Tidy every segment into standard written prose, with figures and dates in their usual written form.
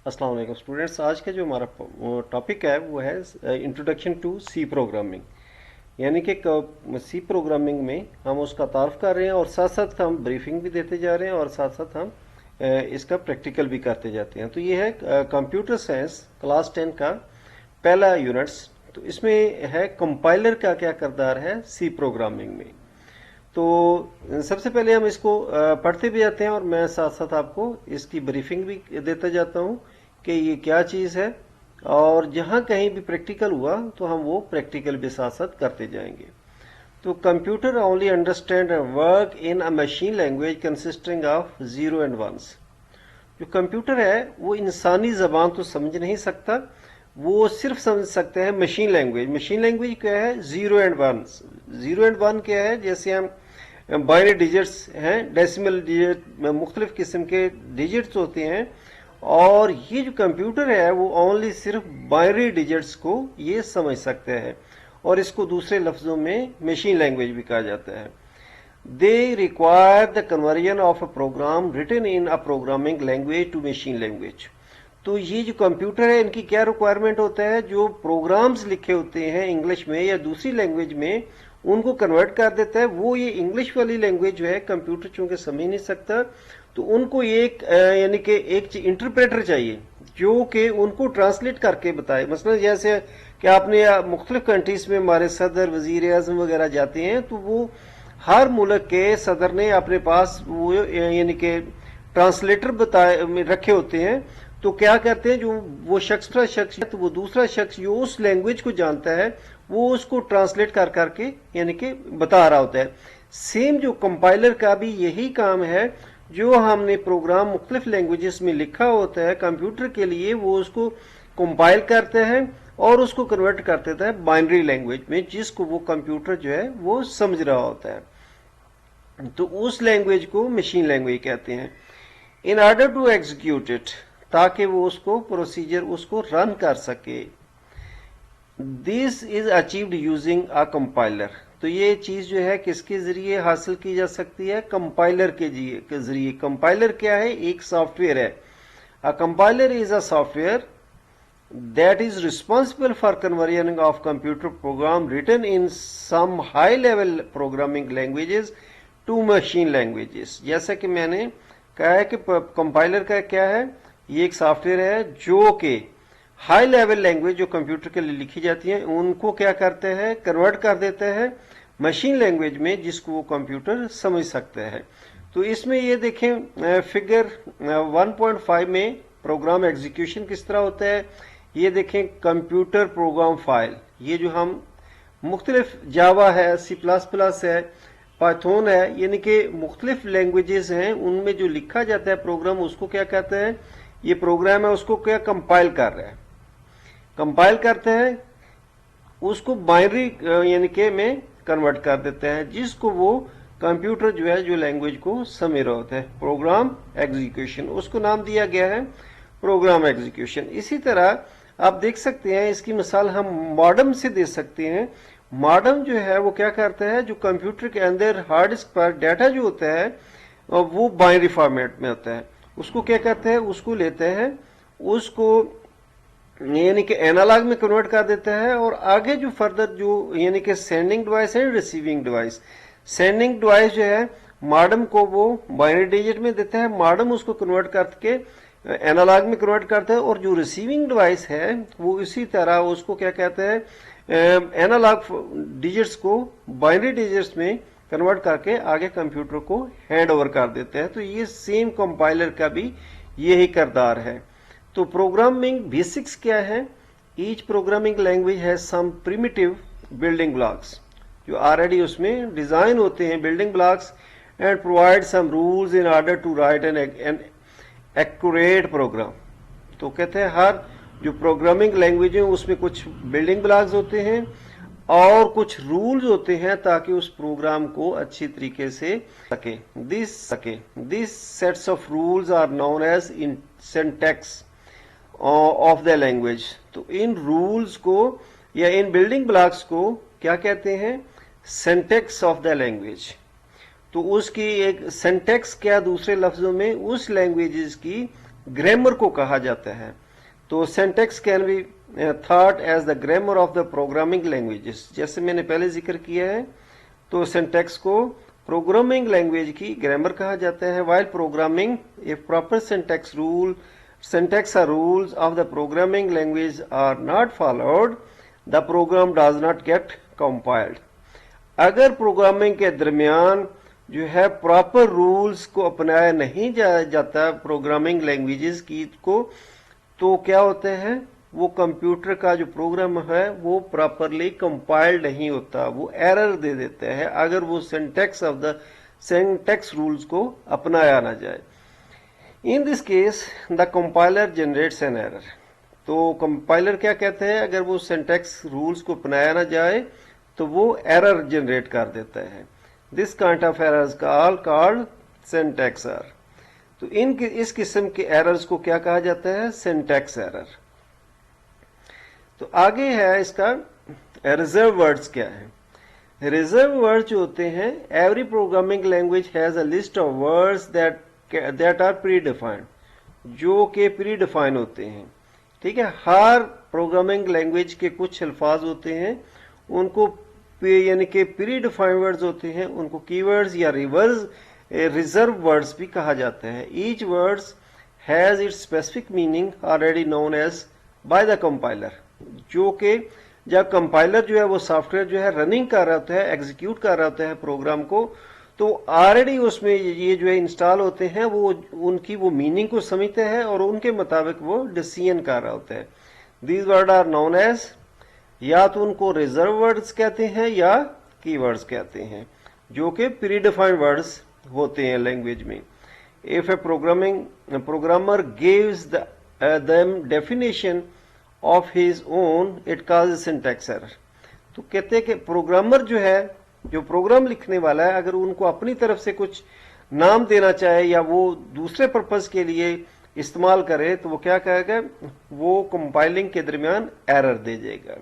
अस्सलाम वालेकुम स्टूडेंट्स। आज का जो हमारा टॉपिक है वो है इंट्रोडक्शन टू सी प्रोग्रामिंग। यानी कि सी प्रोग्रामिंग में हम उसका तारफ़ कर रहे हैं और साथ साथ हम ब्रीफिंग भी देते जा रहे हैं और साथ साथ हम इसका प्रैक्टिकल भी करते जाते हैं। तो ये है कंप्यूटर साइंस क्लास 10 का पहला यूनिट्स। तो इसमें है कंपाइलर का क्या किरदार है सी प्रोग्रामिंग में। तो सबसे पहले हम इसको पढ़ते भी जाते हैं और मैं साथ साथ आपको इसकी ब्रीफिंग भी देता जाता हूँ कि ये क्या चीज़ है, और जहाँ कहीं भी प्रैक्टिकल हुआ तो हम वो प्रैक्टिकल भी साथ साथ करते जाएंगे। तो computer only understand work in a machine language consisting of zero and ones. जो कंप्यूटर है वो इंसानी जबान तो समझ नहीं सकता, वो सिर्फ समझ सकते हैं मशीन लैंग्वेज। मशीन लैंग्वेज क्या है? Zero and one. Zero and one क्या है? जैसे हम बाइनरी डिजिट्स हैं, डेसिमल डिजिट, मुख्तलिफ किस्म के डिजिट्स होते हैं, और ये जो कंप्यूटर है वो ओनली सिर्फ बाइनरी डिजिट्स को ये समझ सकते हैं, और इसको दूसरे लफ्जों में मशीन लैंग्वेज भी कहा जाता है। They require the conversion of a program written in a programming language to machine language। तो ये जो कंप्यूटर है इनकी क्या रिक्वायरमेंट होता है? जो प्रोग्राम्स लिखे होते हैं इंग्लिश में या दूसरी लैंग्वेज में, उनको कन्वर्ट कर देता है। वो ये इंग्लिश वाली लैंग्वेज जो है कंप्यूटर चूंकि समझ नहीं सकता, तो उनको एक यानी कि एक इंटरप्रेटर चाहिए जो कि उनको ट्रांसलेट करके बताए। मसलन जैसे कि आपने मुख्तलिफ कंट्रीज में हमारे सदर, वजीर आजम वगैरह जाते हैं, तो वो हर मुल्क के सदर ने अपने पास वो यानी कि ट्रांसलेटर बताए रखे होते हैं। तो क्या करते हैं, जो वो शख्स है तो वो दूसरा शख्स जो उस लैंग्वेज को जानता है वो उसको ट्रांसलेट कर करके यानी कि बता रहा होता है। सेम जो कंपाइलर का भी यही काम है, जो हमने प्रोग्राम मुख्तलिफ लैंग्वेजेस में लिखा होता है कंप्यूटर के लिए, वो उसको कंपाइल करते हैं और उसको कन्वर्ट कर देता है बाइनरी लैंग्वेज में, जिसको वो कंप्यूटर जो है वो समझ रहा होता है। तो उस लैंग्वेज को मशीन लैंग्वेज कहते हैं। In order to execute it, ताकि वो उसको प्रोसीजर उसको रन कर सके। This is achieved using a compiler. तो ये चीज जो है किसके जरिए हासिल की जा सकती है? कंपाइलर के जरिए। कंपाइलर क्या है? एक सॉफ्टवेयर है। A compiler is a software that is responsible for conversion of computer program written in some high level programming languages to machine languages। जैसा कि मैंने कहा है कि कंपाइलर का क्या है? ये एक सॉफ्टवेयर है जो कि हाई लेवल लैंग्वेज जो कंप्यूटर के लिए लिखी जाती है उनको क्या करते हैं? कन्वर्ट कर देते हैं मशीन लैंग्वेज में, जिसको वो कंप्यूटर समझ सकते हैं। तो इसमें ये देखें फिगर 1.5 में प्रोग्राम एग्जीक्यूशन किस तरह होता है। ये देखें कंप्यूटर प्रोग्राम फाइल, ये जो हम मुख्तलिफ जावा है, सी प्लस प्लस है, पाइथन है, यानी कि मुख्तलिफ लैंग्वेजेस हैं, उनमें जो लिखा जाता है प्रोग्राम उसको क्या कहते हैं? ये प्रोग्राम है उसको क्या कंपाइल कर रहा है। कंपाइल करते हैं उसको बाइनरी यानी कि में कन्वर्ट कर देते हैं, जिसको वो कंप्यूटर जो है जो लैंग्वेज को समझ रहा होता है। प्रोग्राम एग्जीक्यूशन, उसको नाम दिया गया है प्रोग्राम एग्जीक्यूशन। इसी तरह आप देख सकते हैं, इसकी मिसाल हम मॉडेम से दे सकते हैं। मॉडेम जो है वो क्या करता है? जो कंप्यूटर के अंदर हार्ड डिस्क पर डाटा जो होता है वो बाइनरी फॉर्मेट में होता है, उसको क्या करते हैं? उसको लेते हैं, उसको यानी कि एनालॉग में कन्वर्ट कर देता है, और आगे जो फर्दर जो यानी कि सेंडिंग डिवाइस है, रिसीविंग डिवाइस। सेंडिंग डिवाइस जो है मॉडेम को वो बाइनरी डिजिट में देता है, मॉडेम उसको कन्वर्ट करके एनालॉग में कन्वर्ट करता है, और जो रिसीविंग डिवाइस है वो इसी तरह उसको क्या कहते हैं? एनालॉग डिजिट्स को बाइनरी डिजिट्स में कन्वर्ट करके आगे कंप्यूटर को हैंड ओवर कर देते हैं। तो ये सेम कंपाइलर का भी यही किरदार है। तो प्रोग्रामिंग बेसिक्स क्या है? ईच प्रोग्रामिंग लैंग्वेज है सम प्रिमिटिव बिल्डिंग ब्लॉक्स, जो ऑलरेडी उसमें डिजाइन होते हैं building blocks, and provide some rules in order to write an accurate program. तो कहते हैं हर जो प्रोग्रामिंग लैंग्वेज है उसमें कुछ बिल्डिंग ब्लॉक्स होते हैं और कुछ रूल्स होते हैं ताकि उस प्रोग्राम को अच्छी तरीके से सके। This sets of rules are known as in syntax of the language. तो इन रूल्स को या इन बिल्डिंग ब्लॉक्स को क्या कहते हैं? Syntax of the language. तो उसकी एक सिंटैक्स क्या? दूसरे लफ्जों में उस लैंग्वेजेस की ग्रामर को कहा जाता है। तो syntax can be thought as the grammar of the programming languages, जैसे मैंने पहले जिक्र किया है। तो सिंटैक्स को प्रोग्रामिंग लैंग्वेज की ग्रामर कहा जाता है। While programming if proper syntax or rules of the programming language are not followed, the program does not get compiled. अगर प्रोग्रामिंग के दरमियान जो है प्रॉपर रूल्स को अपनाया नहीं जाता प्रोग्रामिंग लैंग्वेजेस की को, तो क्या होता है, वो कंप्यूटर का जो प्रोग्राम है वो प्रॉपरली कंपाइल्ड नहीं होता, वो एरर दे देता है अगर वो सिंटैक्स रूल्स को अपनाया ना जाए। In this case the compiler generates an error. तो कंपाइलर क्या कहते हैं, अगर वो सिंटैक्स रूल्स को अपनाया ना जाए तो वो एरर जनरेट कर देता है। This kind of errors called syntax error. तो इस किस्म के एरर्स को क्या कहा जाता है, सिंटैक्स एरर। तो आगे है इसका रिजर्व वर्ड्स क्या है। रिजर्व वर्ड्स जो होते हैं, every programming language has a list of words that are predefined, जो के प्री डिफाइन होते हैं। ठीक है, हर प्रोग्रामिंग लैंग्वेज के कुछ अल्फाज होते हैं, उनको यानी कि प्री डिफाइंड वर्ड्स होते हैं, उनको कीवर्ड्स या रिजर्व वर्ड्स भी कहा जाता है। Each words has its specific meaning already known as by the compiler, जो कि जब कंपाइलर जो है वो सॉफ्टवेयर जो है रनिंग कर रहा होता है, एग्जीक्यूट कर रहा होता है प्रोग्राम को, तो ऑलरेडी उसमें ये जो है इंस्टॉल होते हैं, वो उनकी वो मीनिंग को समझते हैं और उनके मुताबिक वो डिसीजन कर रहा होता है। These word are known as, या तो उनको रिजर्व वर्ड्स कहते हैं या कीवर्ड्स कहते हैं, जो कि प्री डिफाइंड वर्ड्स होते हैं लैंग्वेज में। If A programmer gives them definition of his own, it causes syntax error. तो कहते हैं कि प्रोग्रामर जो है, जो प्रोग्राम लिखने वाला है, अगर उनको अपनी तरफ से कुछ नाम देना चाहे या वो दूसरे पर्पस के लिए इस्तेमाल करे, तो वो क्या कहेगा, वो कंपाइलिंग के दरमियान एरर दे जाएगा।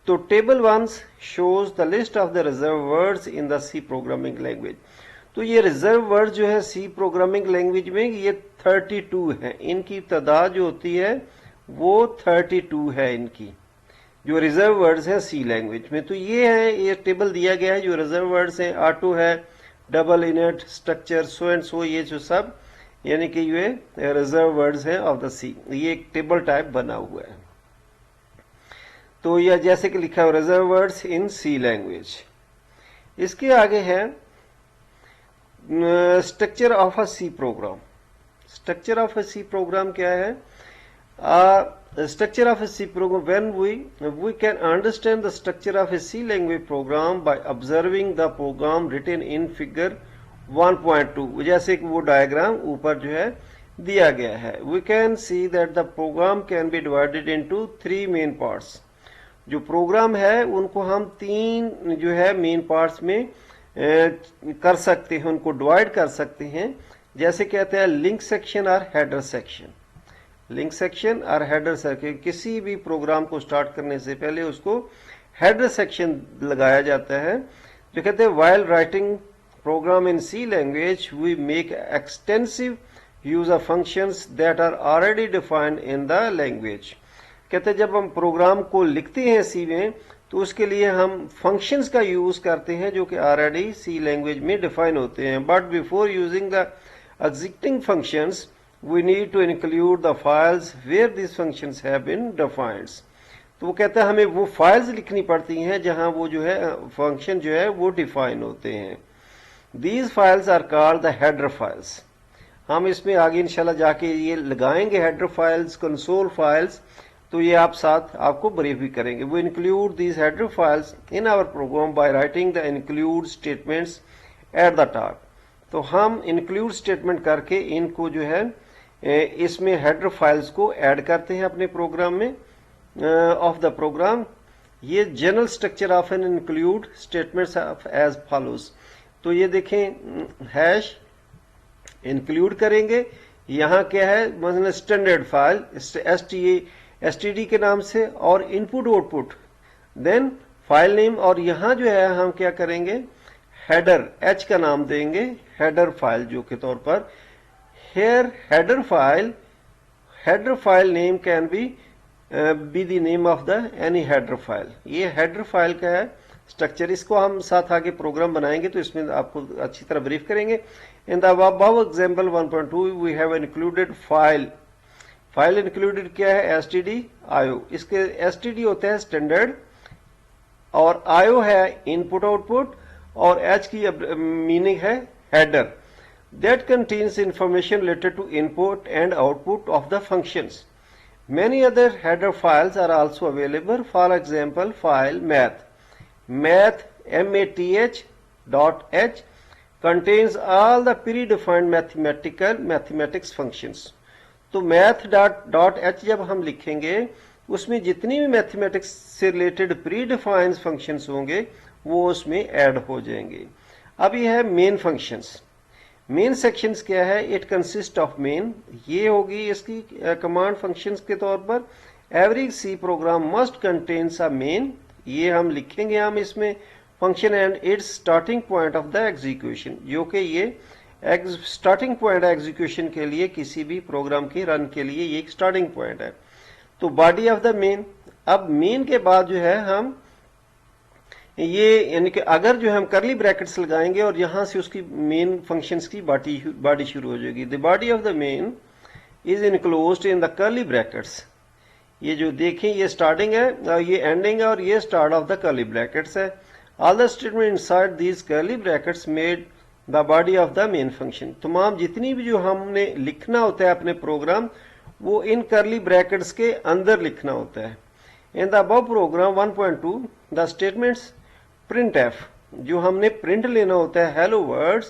तो table 1 shows the list of the reserve words in the C programming language. तो ये रिजर्व वर्ड जो है सी प्रोग्रामिंग लैंग्वेज में ये 32 है, इनकी तादाद जो होती है वो 32 है इनकी, जो रिजर्व वर्ड्स हैं सी लैंग्वेज में। तो ये है, ये टेबल दिया गया है जो रिजर्व वर्ड्स हैं। ऑटो है, double इनट, structure, so and so, ये जो सब यानी कि ये रिजर्व वर्ड्स हैं ऑफ द सी। ये एक टेबल टाइप बना हुआ है। तो यह जैसे कि लिखा है reserve words in C language. इसके आगे है structure of a C program. Structure of a C program क्या है? Structure of a C program, when we can understand the structure of a C language program by observing the program written in figure 1.2, जैसे कि वो diagram ऊपर जो है दिया गया है। We can see that the program can be divided into 3 main parts। जो प्रोग्राम है उनको हम 3 जो है मेन पार्ट्स में कर सकते हैं, उनको डिवाइड कर सकते हैं। जैसे कहते हैं लिंक सेक्शन और हेडर सेक्शन। लिंक सेक्शन और हेडर सेक्शन, किसी भी प्रोग्राम को स्टार्ट करने से पहले उसको हेडर सेक्शन लगाया जाता है। जो कहते हैं while writing program in C language we make extensive use of functions that are already defined in the language. कहते हैं जब हम प्रोग्राम को लिखते हैं सी में, तो उसके लिए हम फंक्शंस का यूज करते हैं जो कि ऑलरेडी सी लैंग्वेज में डिफाइन होते हैं। But before using the existing functions we need to include the files where these functions have been defined। तो वो कहता है हमें वो फाइल्स लिखनी पड़ती हैं जहां वो जो है फंक्शन जो है वो डिफाइन होते हैं। These files are called the header files। हम इसमें आगे इंशाल्लाह जाके ये लगाएंगे हेडर फाइल्स, कंसोल फाइल्स, तो ये आप साथ आपको ब्रीफ भी करेंगे। We include these header files in our program by writing the include statements at the top। तो हम इंक्लूड स्टेटमेंट करके इनको जो है इसमें हेडर फाइल्स को ऐड करते हैं अपने प्रोग्राम में ऑफ द प्रोग्राम। ये general structure of an include statements as follows. तो ये देखें हैश इंक्लूड करेंगे, यहाँ क्या है मतलब स्टैंडर्ड फाइल std के नाम से और input output, then file name, और यहाँ जो है हम क्या करेंगे हेडर h का नाम देंगे हेडर फाइल जो के तौर पर। Here header file header file name can be the name of the any header file. ये हेडर फाइल का है स्ट्रक्चर, इसको हम साथ आगे प्रोग्राम बनाएंगे तो इसमें आपको अच्छी तरह ब्रीफ करेंगे। In the above example 1.2 we have included file. File included क्या है? stdio। इसके std होता है स्टैंडर्ड और io है इनपुट आउटपुट और h की मीनिंग है header. That contains information related to input and output of the functions. Many other header files are also available. For example, file math. math contains all the predefined mathematics functions. तो math.h जब हम लिखेंगे उसमें जितनी भी mathematics से related predefined functions होंगे वो उसमें ऐड हो जाएंगे। अब ये है मेन फंक्शंस। मेन सेक्शंस क्या है? इट कंसिस्ट ऑफ मेन, ये होगी इसकी कमांड फंक्शंस के तौर पर। Every C program must contains a main, ये हम लिखेंगे हम इसमें function and its starting point of the execution, जो कि ये स्टार्टिंग पॉइंट एग्जीक्यूशन के लिए किसी भी प्रोग्राम के रन के लिए ये एक स्टार्टिंग पॉइंट है। तो बॉडी ऑफ द मेन। अब मेन के बाद जो है हम ये यानी कि अगर जो हम करली ब्रैकेट्स लगाएंगे और यहां से उसकी मेन फंक्शंस की बॉडी शुरू हो जाएगी। The body of the main is enclosed in the curly brackets. ये जो देखें ये स्टार्टिंग है और ये एंडिंग है और ये start of the curly brackets है। All the statement inside these curly brackets made the body of the main function. तमाम जितनी भी जो हमने लिखना होता है अपने प्रोग्राम वो इन करली ब्रैकेट्स के अंदर लिखना होता है। In the above program 1.2 the statements print f, जो हमने प्रिंट लेना होता है हेलो वर्ड्स,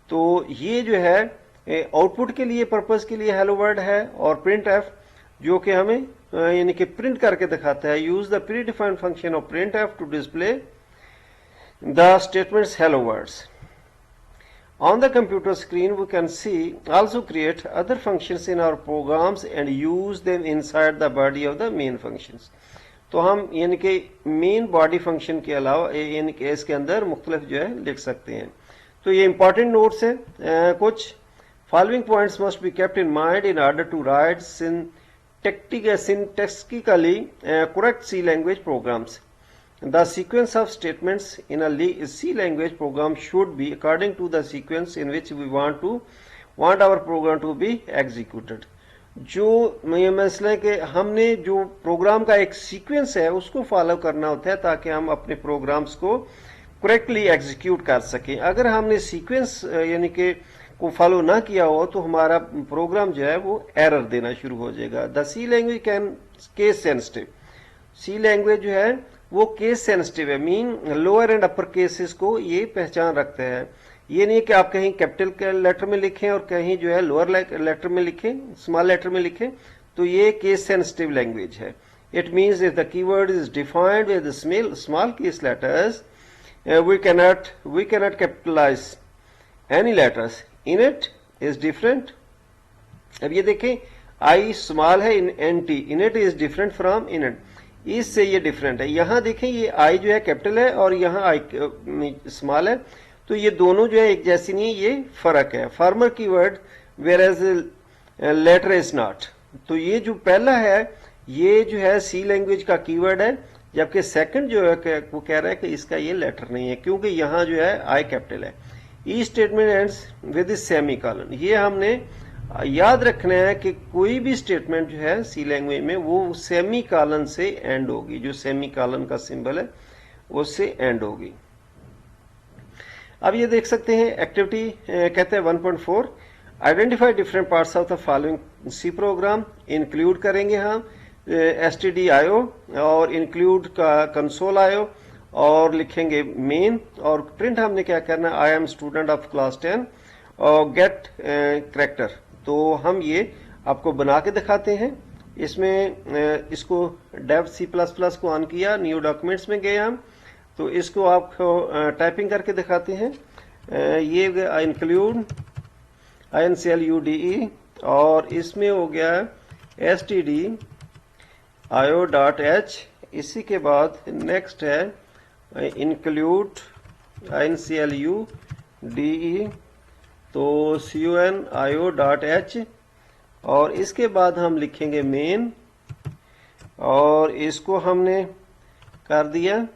तो ये जो है आउटपुट के लिए पर्पस के लिए हेलो वर्ड है और प्रिंट एफ जो कि हमें यानी कि प्रिंट करके दिखाता है। Use the pre defined function of print F two display the statements hello words. On the computer screen we can see also create other functions in our programs and use them inside the body of the main functions। तो हम यानी कि main body function के अलावा यानी कि इसके अंदर मुख्तलिफ जो है लिख सकते हैं। तो ये इंपॉर्टेंट नोट्स हैं कुछ। Following points must be kept in mind in order to write syntactically correct C language programs. The sequence of statements in a C language program should be according to the sequence in which we want our program to be executed। जो ये मसला है कि हमने जो programme का एक sequence है उसको फॉलो करना होता है ताकि हम अपने प्रोग्राम्स को करेक्टली एग्जीक्यूट कर सकें। अगर हमने सीक्वेंस यानी कि को फॉलो ना किया हो तो हमारा प्रोग्राम जो है वो एरर देना शुरू हो जाएगा। The C language can case sensitive. C language जो है वो केस सेंसिटिव है, mean lower and upper cases को ये पहचान रखते हैं। ये नहीं कि आप कहीं कैपिटल लेटर में लिखें और कहीं जो है लोअर लेटर में लिखें, स्मॉल लेटर में लिखें, तो ये केस सेंसिटिव लैंग्वेज है। It means if the keyword is defined with small case letters we cannot capitalise any letters in it is different. अब ये देखें आई स्मॉल है, in it is different from in it, इससे ये different है। यहां देखें ये आई जो है कैपिटल है और यहां आई स्मॉल है, तो ये दोनों जो है एक जैसी नहीं, ये फर्क है। Former keyword whereas letter is not. तो ये जो पहला है ये जो है सी लैंग्वेज का कीवर्ड है, जबकि सेकंड जो है वो कह रहा है कि इसका ये लेटर नहीं है क्योंकि यहां जो है आई कैपिटल है। E statement ends with semi colon. ये हमने याद रखना है कि कोई भी स्टेटमेंट जो है सी लैंग्वेज में वो सेमी कॉलन से एंड होगी, जो सेमी कॉलन का सिंबल है उससे एंड होगी। अब ये देख सकते हैं एक्टिविटी कहते हैं 1.4 identify different parts of the following C program. Include करेंगे हम stdio और इंक्लूड का कंसोल आयो और लिखेंगे मेन और प्रिंट हमने क्या करना, I am student of class 10 और गेट करैक्टर। तो हम ये आपको बना के दिखाते हैं। इसमें इसको डेव C++ को ऑन किया, न्यू डॉक्यूमेंट्स में गए हम, तो इसको आपको टाइपिंग करके दिखाते हैं। ये इंक्लूड include और इसमें हो गया stdio.h। इसी के बाद नेक्स्ट है इंक्लूड include तो conio.h और इसके बाद हम लिखेंगे मेन, और इसको हमने कर दिया।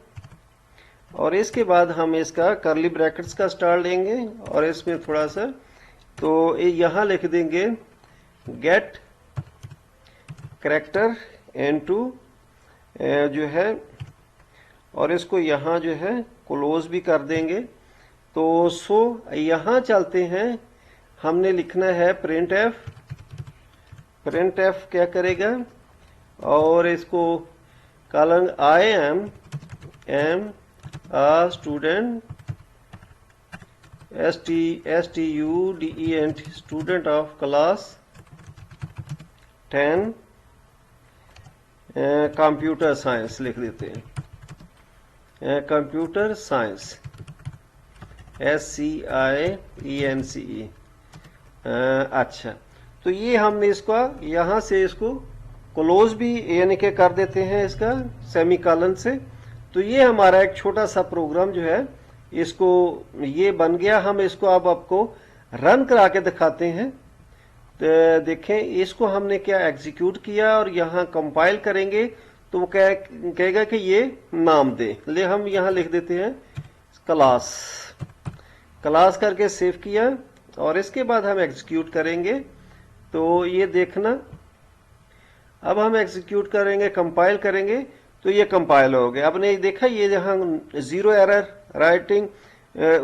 और इसके बाद हम इसका कर्ली ब्रैकेट्स का स्टार लेंगे और इसमें थोड़ा सा तो यहाँ लिख देंगे गेट कैरेक्टर इनटू जो है, और इसको यहाँ जो है क्लोज भी कर देंगे। तो यहाँ चलते हैं, हमने लिखना है प्रिंट एफ। प्रिंट एफ क्या करेगा, और इसको colon I am a student, student, student of class 10 computer science लिख देते हैं, कंप्यूटर साइंस SCIENCE। अच्छा, तो ये हमने इसका यहाँ से इसको क्लोज भी यानी कि कर देते हैं इसका सेमी कॉलन से। तो ये हमारा एक छोटा सा प्रोग्राम जो है इसको ये बन गया। हम इसको अब आपको रन करा के दिखाते हैं। तो देखें, इसको हमने क्या एग्जीक्यूट किया और यहाँ कंपाइल करेंगे तो वो कहेगा कि ये नाम दे ले। हम यहाँ लिख देते हैं क्लास, क्लास करके सेव किया और इसके बाद हम एग्जीक्यूट करेंगे। तो ये देखना, अब हम एग्जीक्यूट करेंगे, कंपाइल करेंगे तो ये कंपाइल हो गया। आपने देखा ये जहाँ 0 एरर, राइटिंग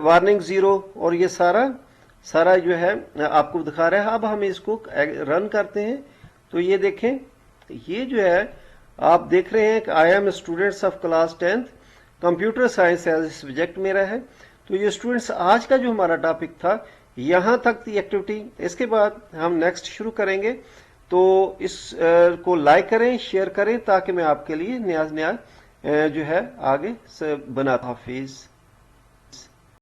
वार्निंग 0 और ये सारा जो है आपको दिखा रहा है। अब हम इसको रन करते हैं तो ये देखें, ये जो है आप देख रहे हैं कि I am students of class 10 computer science as subject मेरा है। तो ये स्टूडेंट्स आज का जो हमारा टॉपिक था यहाँ तक थी एक्टिविटी। इसके बाद हम नेक्स्ट शुरू करेंगे। तो इस को लाइक करें, शेयर करें ताकि मैं आपके लिए नया जो है आगे से बनाता। हाफिज।